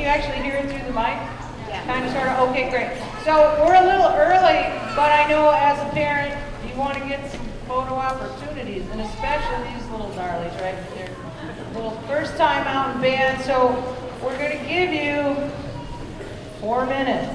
you actually hear it through the mic? Yeah. Kind of, sort of? Okay, great. So we're a little early, but I know as a parent, you want to get some photo opportunities, and especially these little darlings, right? They're little first time out in band, so we're going to give you 4 minutes.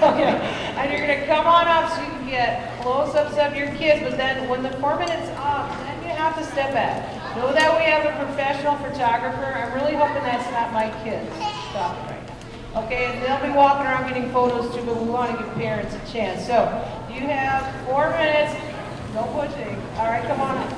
Okay, and you're going to come on up so you can get close-ups of your kids, but then when the 4 minutes up, then you have to step back. Know that we have a professional photographer. I'm really hoping that's not my kids. Stop it right now. Okay, and they'll be walking around getting photos too, but we want to give parents a chance. So, you have 4 minutes. No pushing. All right, come on up.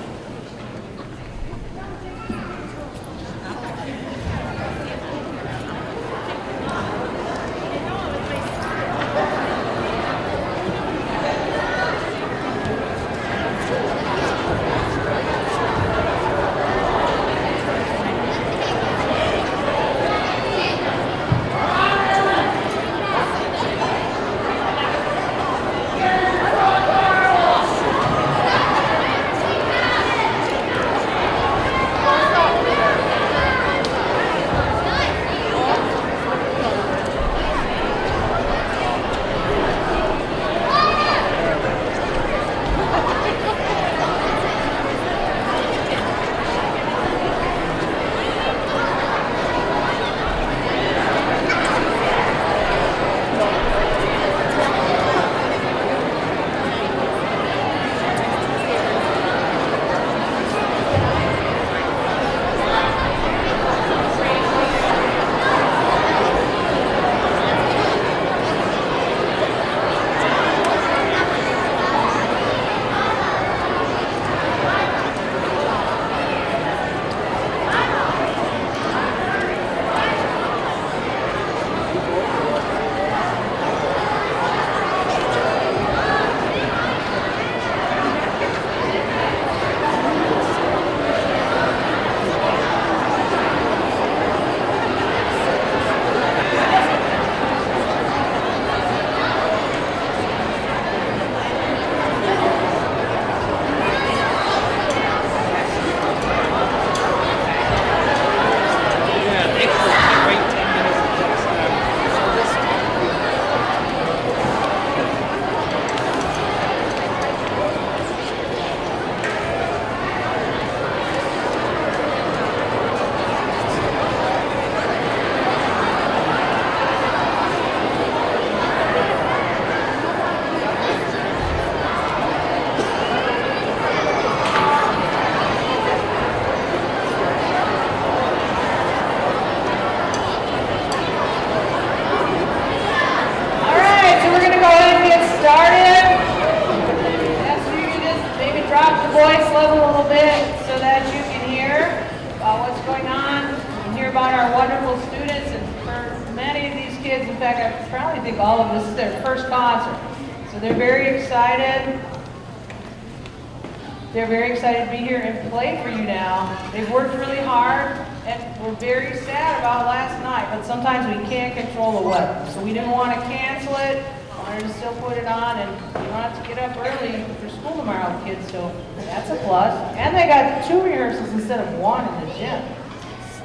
They're very excited to be here and play for you now. They've worked really hard, and we're very sad about last night, but sometimes we can't control the weather. So we didn't want to cancel it, wanted to still put it on, and you don't have to get up early for school tomorrow, kids, so that's a plus. And they got 2 rehearsals instead of 1 in the gym.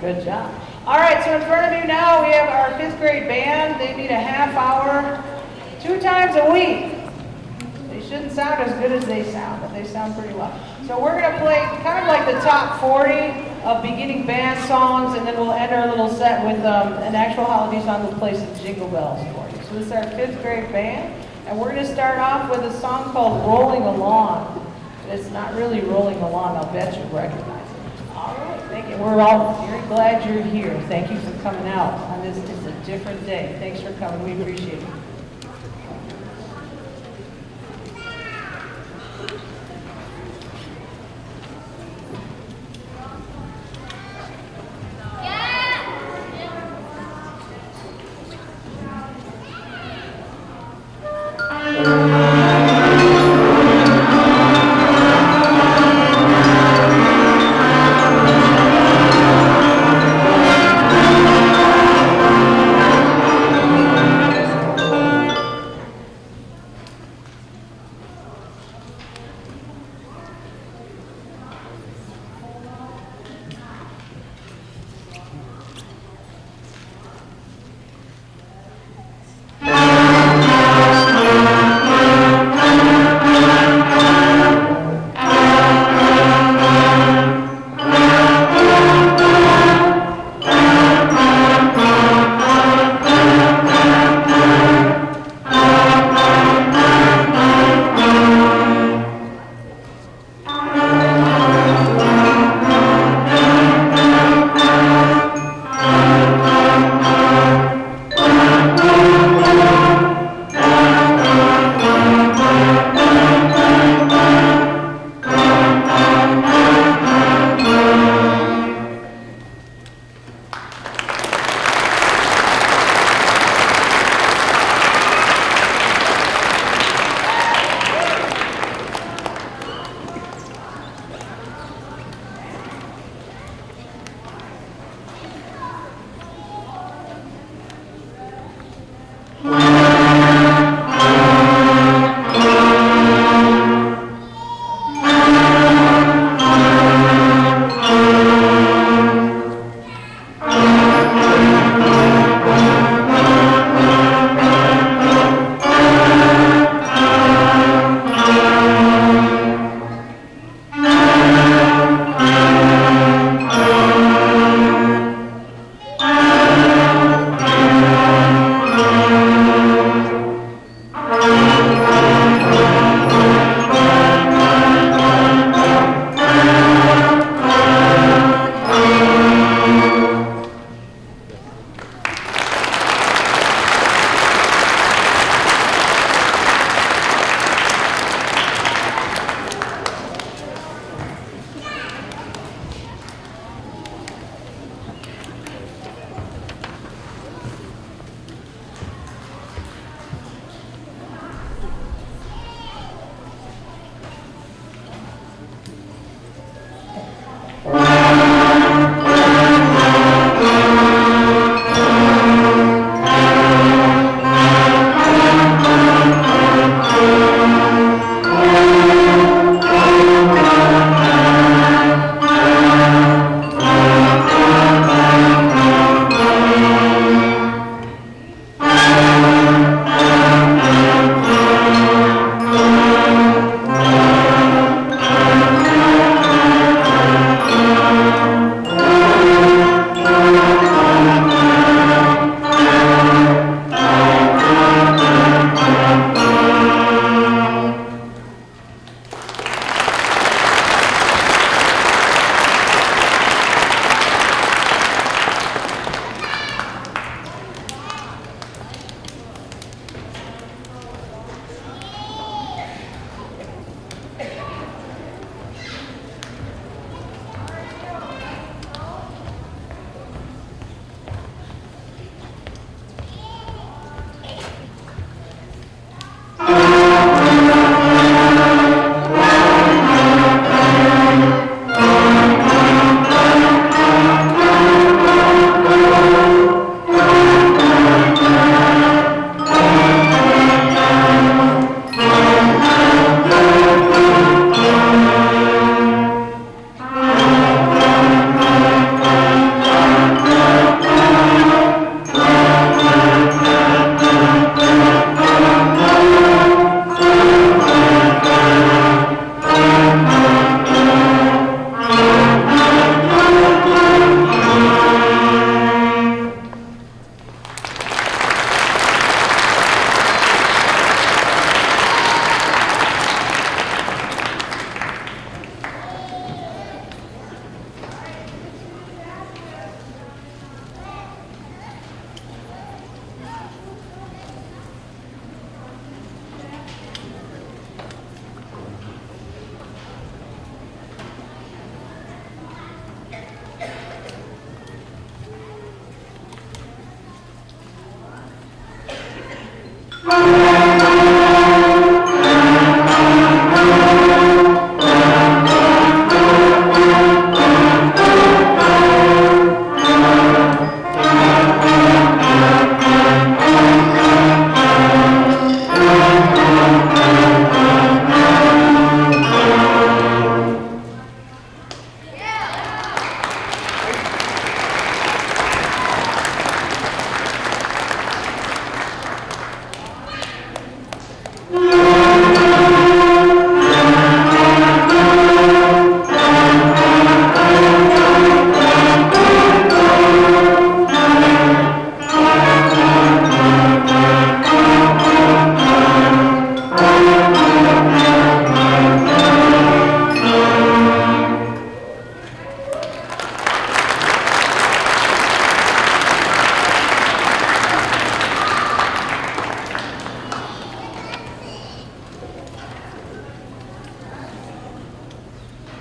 Good job. All right, so in front of you now, we have our 5th grade band. They meet a half hour, 2 times a week. Shouldn't sound as good as they sound, but they sound pretty well. So we're going to play kind of like the top 40 of beginning band songs, and then we'll end our little set with an actual holiday song. We'll play some Jingle Bells for you. So this is our 5th grade band, and we're going to start off with a song called Rolling Along. It's not really rolling along, I'll bet you recognize it. All right, thank you. We're all very glad you're here. Thank you for coming out on this. It's a different day. Thanks for coming. We appreciate it.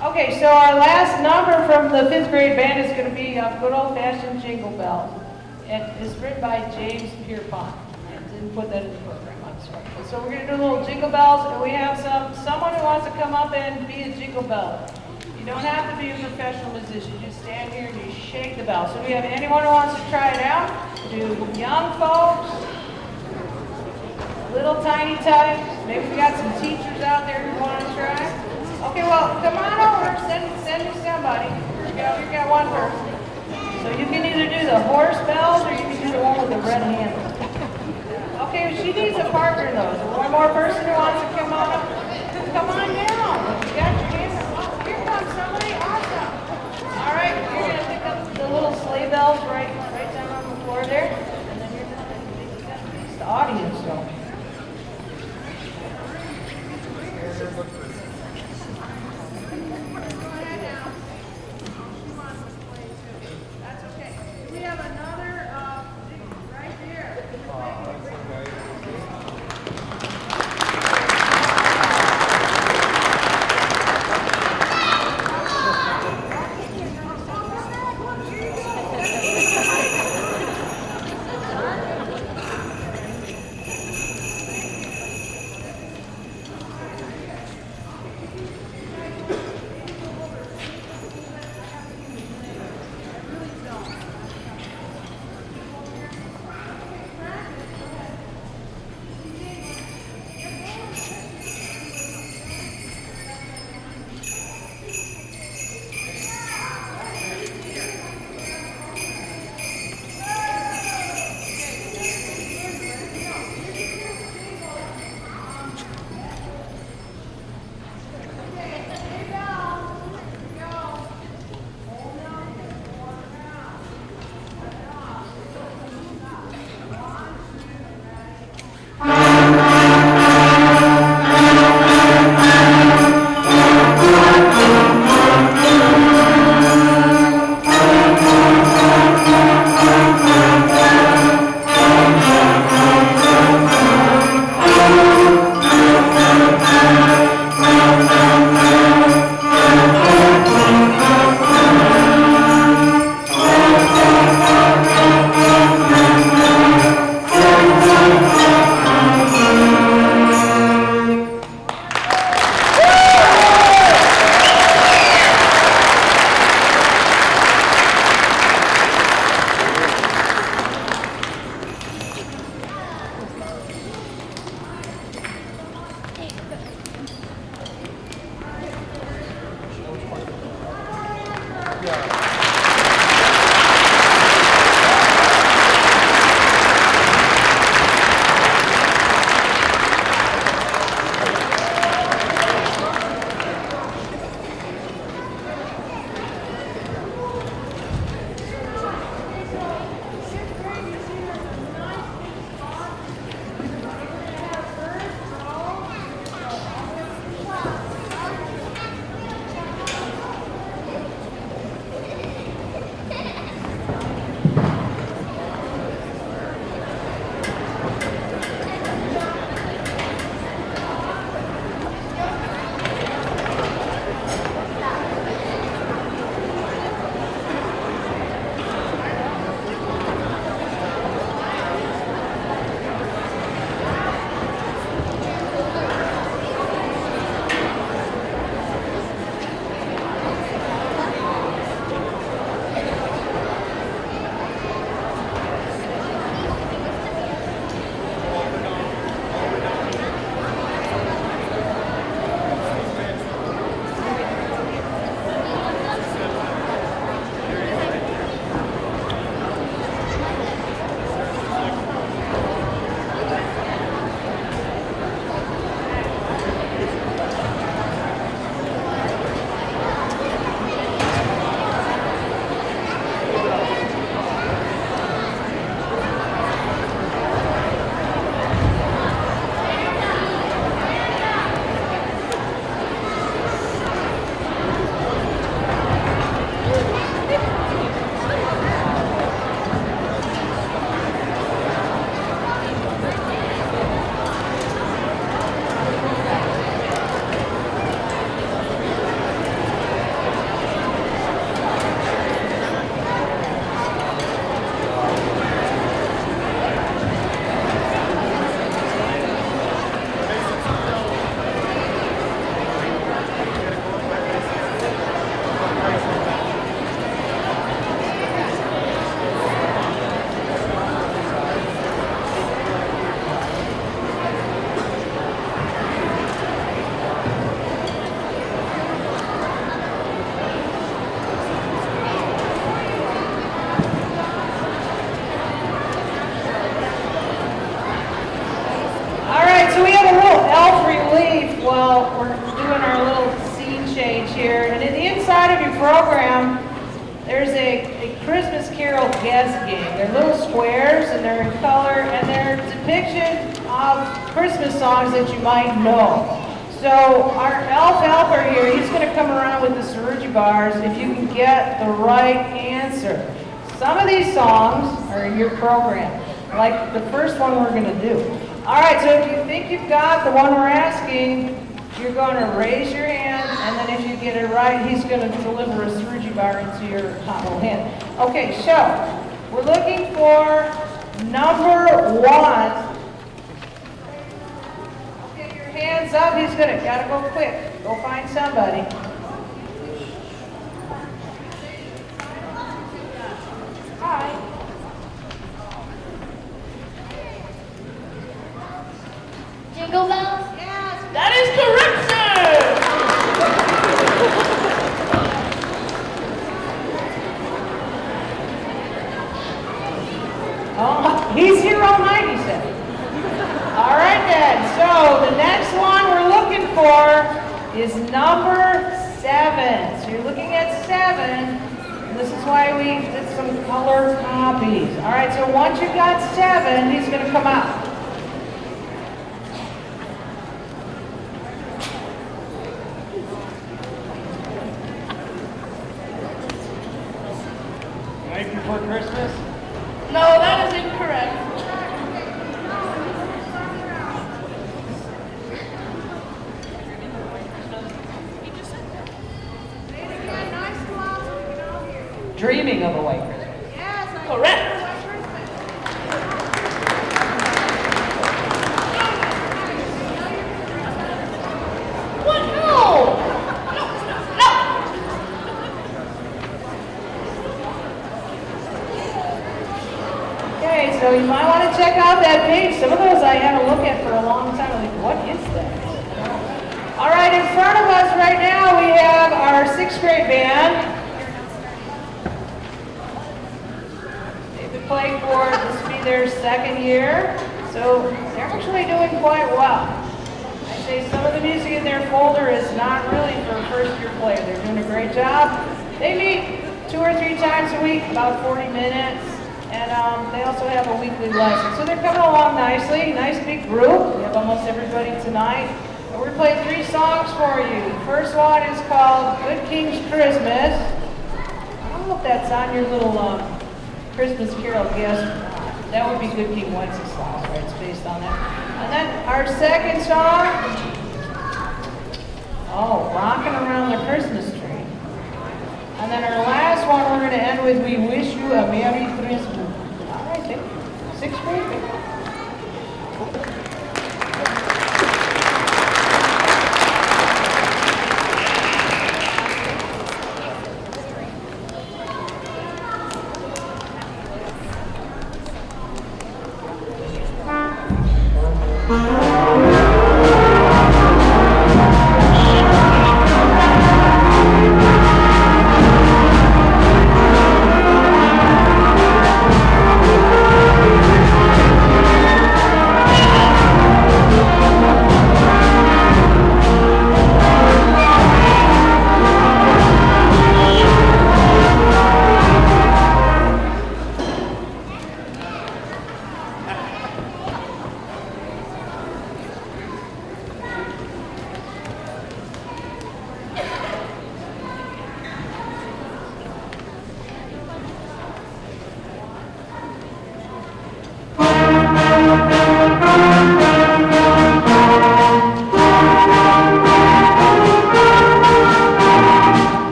Okay, so our last number from the fifth grade band is going to be a good old-fashioned Jingle Bell. And it's written by James Pierpont. I didn't put that in the program, I'm sorry. So we're going to do a little Jingle Bells, and we have someone who wants to come up and be a Jingle Bell. You don't have to be a professional musician. You just stand here and you shake the bell. So we have anyone who wants to try it out? Do young folks, little tiny types, maybe we got some teachers out there who want to try. Okay, well, come on over, send me somebody. You got one person. So you can either do the horse bells or you can do the one with the red handle. Okay, she needs a partner though. So one more person who wants to come on up. Come on down. You got your hand up. Oh, here comes somebody. Awesome. All right, you're going to pick up the little sleigh bells right down on the floor there. And then you're going to face the audience though. here, and in the inside of your program, there's a Christmas Carol guess game. They're little squares, and they're in color, and they're a depiction of Christmas songs that you might know. So our elf helper here, he's going to come around with the Saruji bars if you can get the right answer. Some of these songs are in your program, like the first one we're going to do. All right, so if you think you've got the one we're asking, you're going to raise your hand, and then if you get it right, he's going to deliver a Saruji bar into your hot little hand. Okay, so we're looking for number 1. Okay, your hand's up. He's going to, got to go quick. Go find somebody. Hi. Jingle bells? That is correct, sir! Oh, he's here all night, he said. All right, then. So the next one we're looking for is number 7. So you're looking at 7. This is why we did some color copies. All right, so once you've got 7, he's going to come out. Night before Christmas? No, that is incorrect. Dreaming of a white Christmas. Correct. What? No. No. Okay, so you might want to check out that page. Some of those I haven't looked at for a long time. I'm like, what is that? All right, in front of us right now we have our 6th grade band. They've been playing for, this will be their 2nd year, so they're actually doing quite well. I'd say some of the music in their folder is not really for a first-year player. They're doing a great job. They meet 2 or 3 times a week, about 40 minutes. And they also have a weekly lesson. So they're coming along nicely. Nice big group. We have almost everybody tonight. And we're going to play 3 songs for you. The first one is called Good King's Christmas. I don't know if that's on your little Christmas Carol guest. That would be Good King Wenceslas, right? It's based on that. And then our second song, Rocking Around the Christmas Tree. And then our last one, we're going to end with We Wish You a Merry Christmas. All right, thank you. 6th grade.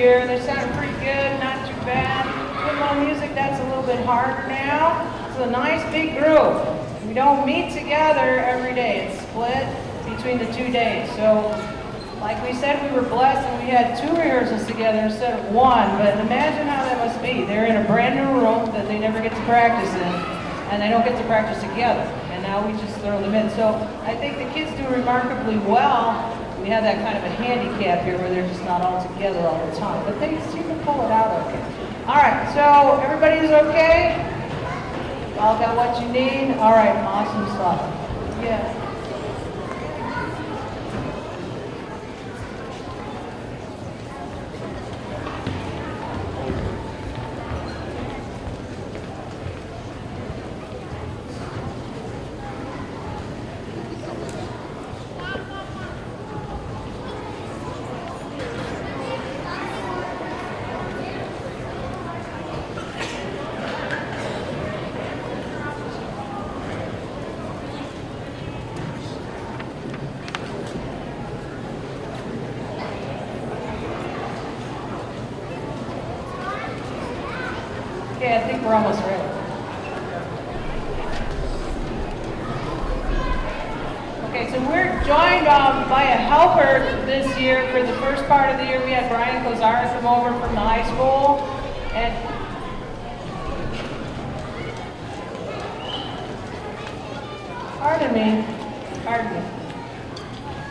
year. They sounded pretty good, not too bad. Football music, that's a little bit harder now. It's a nice big group. We don't meet together every day. It's split between the 2 days. So, like we said, we were blessed and we had 2 rehearsals together instead of 1. But imagine how that must be. They're in a brand new room that they never get to practice in, and they don't get to practice together. And now we just throw them in. So I think the kids do remarkably well. We have that kind of a handicap here where they're just not all together all the time. But they seem to pull it out okay. All right, so everybody's okay? Y'all got what you need? All right, awesome stuff. Yeah. Okay, I think we're almost ready. Okay, so we're joined by a helper this year. For the first part of the year, we had Brian Kozara come over from the high school. And pardon me.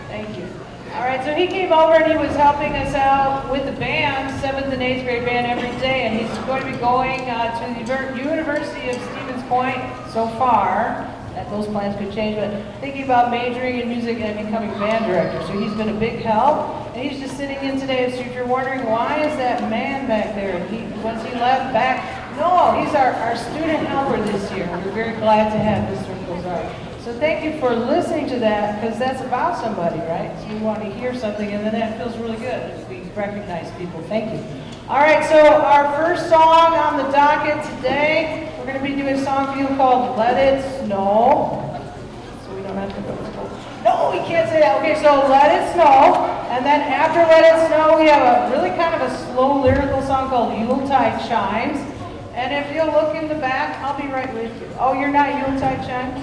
Thank you. All right, so he came over and he was helping us out with the band, 7th and 8th grade band every day, and he's going to be going to the University of Stevens Point so far. That those plans could change, but thinking about majoring in music and becoming band director. So he's been a big help, and he's just sitting in today. So if you're wondering, why is that man back there? Was he left back? No, he's our student helper this year. We're very glad to have Mr. Kozar. So thank you for listening to that, because that's about somebody, right? So we want to hear something, and then that feels really good if we recognize people. Thank you. All right, so our first song on the docket today, we're going to be doing a song for you called Let It Snow. So we don't have to go to school. No, we can't say that. Okay, so Let It Snow, and then after Let It Snow, we have a really kind of a slow lyrical song called Yuletide Chimes. And if you'll look in the back, I'll be right with you. Oh, you're not Yuletide Chimes?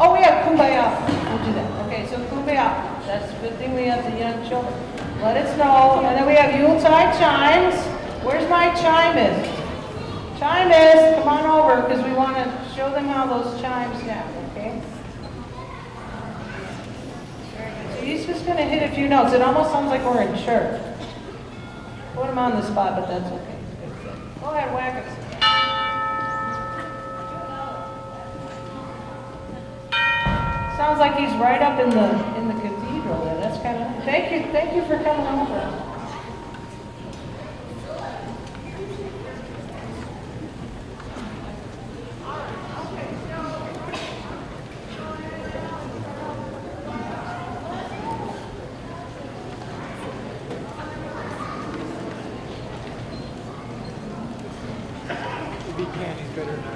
Oh, we have Kumbaya. We'll do that. Okay, so Kumbaya. That's a good thing we have the young children. Let It Snow. And then we have Yuletide Chimes. Where's my chimist? Chimist, come on over, because we want to show them how those chimes sound, okay? Very good. So he's just going to hit a few notes. It almost sounds like we're in church. Put him on the spot, but that's okay. Go ahead, whack us. Sounds like he's right up in the cathedral there. That's kind of nice. Thank you for coming over. Candy's better now.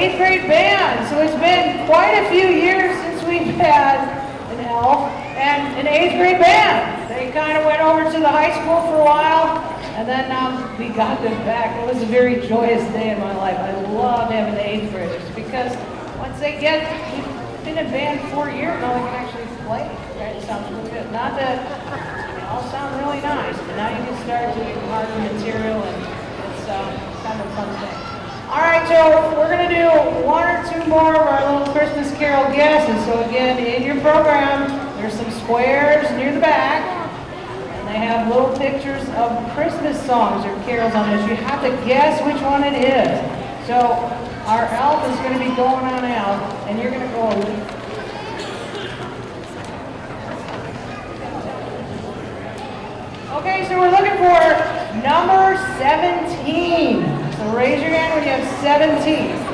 8th grade band. So it's been quite a few years since we've had an elf and an 8th grade band. They kind of went over to the high school for a while, and then we got them back. It was a very joyous day in my life. I love having the 8th graders because once they get, we've been in band 4 years now, they can actually play. Right? It sounds really good. Not that they all sound really nice, but now you can start doing harder material, and it's kind of a fun thing. All right, so we're going to do 1 or 2 more of our little Christmas Carol guesses. So again, in your program, there's some squares near the back, and they have little pictures of Christmas songs or carols on it. You have to guess which one it is. So our elf is going to be going on out, and you're going to go. Okay, so we're looking for number 17. So raise your hand when you have 17.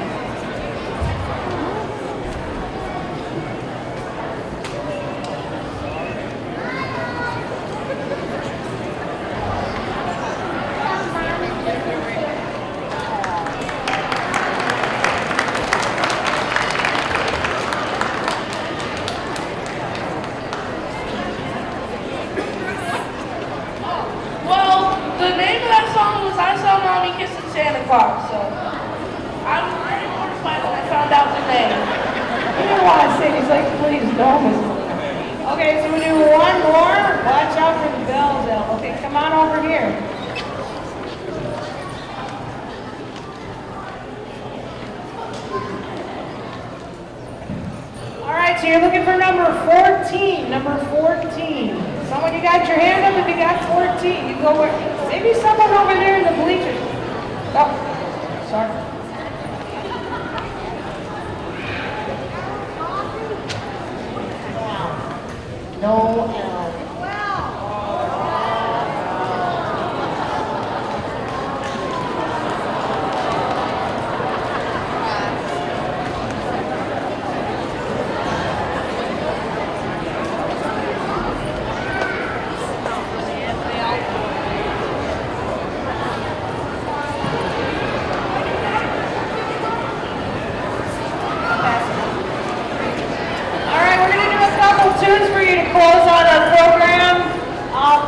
Well, the name of that song was I Saw Mommy Kissing Santa Claus, so I was very mortified when I found out the name. He didn't want to sing. He's like, please don't. Okay, so we do one more. Watch out for the bells, El. Okay, come on over here. All right, so you're looking for number 14. Number 14. Someone, you got your hand up if you got 14. You go where, maybe someone over there in the bleachers. Oh, sorry. No L. Tunes for you to close on our program.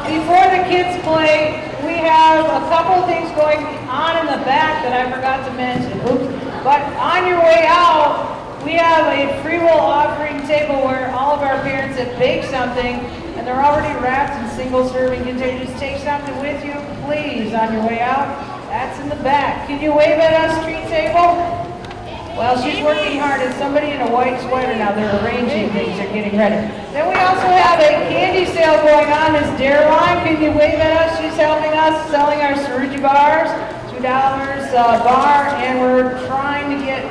Before the kids play, we have a couple things going on in the back that I forgot to mention. Oops. But on your way out, we have a free will offering table where all of our parents have baked something, and they're already wrapped in single serving containers. Take something with you, please, on your way out. That's in the back. Can you wave at us, treat table? Well, she's working hard. It's somebody in a white sweater now. They're arranging things. They're getting ready. Then we also have a candy sale going on. Miss Dareline, can you wave at us? She's helping us selling our Saruji bars, $2 a bar, and we're trying to get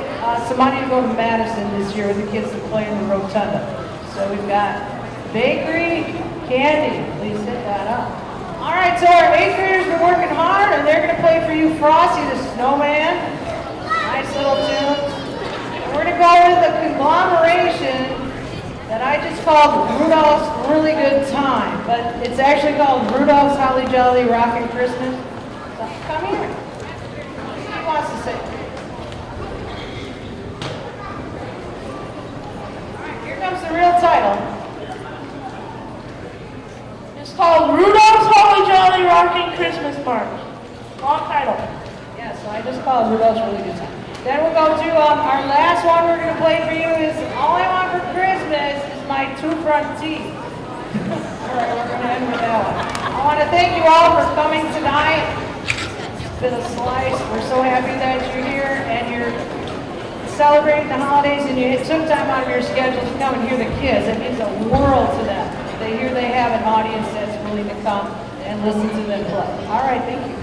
some money to go to Madison this year with the kids to play in the rotunda. So we've got bakery, candy. Please hit that up. All right, so our 8th graders have been working hard, and they're going to play for you Frosty the Snowman. Nice little tune. We're going to go with a conglomeration that I just called Rudolph's Really Good Time, but it's actually called Rudolph's Holly Jolly Rockin' Christmas. So come here. He wants to say. All right, here comes the real title. It's called Rudolph's Holly Jolly Rockin' Christmas Party. Long title. Yeah, so I just called Rudolph's Really Good Time. Then we'll go to our last one we're going to play for you is All I Want for Christmas is My Two Front Teeth. All right, we're going to end with that one. I want to thank you all for coming tonight. It's been a slice. We're so happy that you're here and you're celebrating the holidays and you took time out of your schedule to come and hear the kids. It means the world to them. They hear they have an audience that's willing to come and listen to them play. All right, thank you.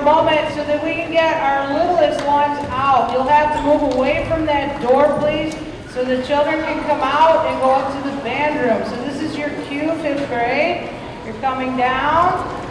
a moment so that we can get our littlest ones out. You'll have to move away from that door, please, so the children can come out and go up to the band room. So this is your cue, 5th grade. You're coming down.